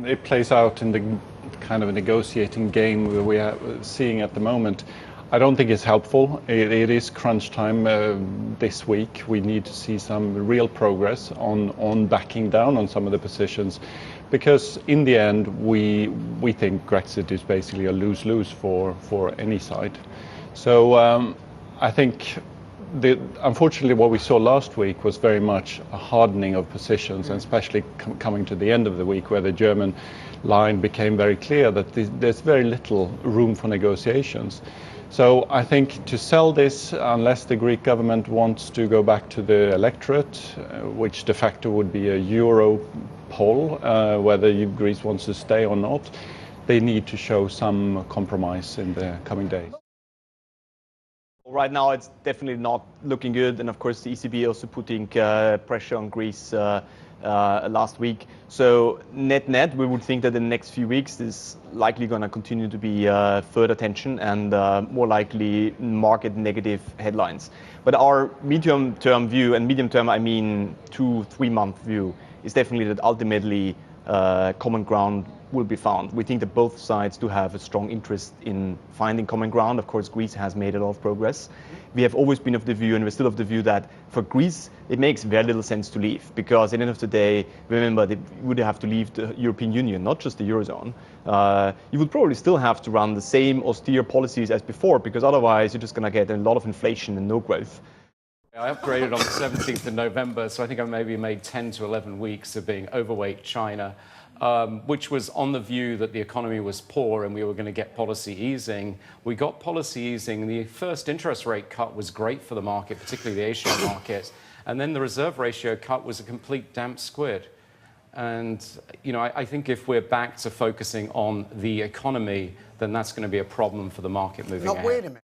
It plays out in the kind of a negotiating game we are seeing at the moment. I don't think it's helpful. It is crunch time this week. We need to see some real progress on backing down on some of the positions, because in the end we think Grexit is basically a lose-lose for any side. So I think unfortunately what we saw last week was very much a hardening of positions, and especially coming to the end of the week, where the German line became very clear that there's very little room for negotiations. So I think to sell this, unless the Greek government wants to go back to the electorate, which de facto would be a Euro poll, whether Greece wants to stay or not, they need to show some compromise in the coming days. Right now, it's definitely not looking good, and of course, the ECB also putting pressure on Greece last week. So net, we would think that in the next few weeks, there's likely going to continue to be further tension and more likely market negative headlines. But our medium-term view, and medium-term I mean 2-3 month view, is definitely that ultimately common ground will be found. We think that both sides do have a strong interest in finding common ground. Of course, Greece has made a lot of progress. We have always been of the view, and we're still of the view, that for Greece, it makes very little sense to leave, because at the end of the day, remember, they would have to leave the European Union, not just the Eurozone. You would probably still have to run the same austere policies as before, because otherwise you're just going to get a lot of inflation and no growth. I upgraded on the 17th of November, so I think I maybe made 10 to 11 weeks of being overweight China, which was on the view that the economy was poor and we were going to get policy easing. We got policy easing. The first interest rate cut was great for the market, particularly the Asian market. And then the reserve ratio cut was a complete damp squid. And, you know, I think if we're back to focusing on the economy, then that's going to be a problem for the market moving ahead. Wait a minute.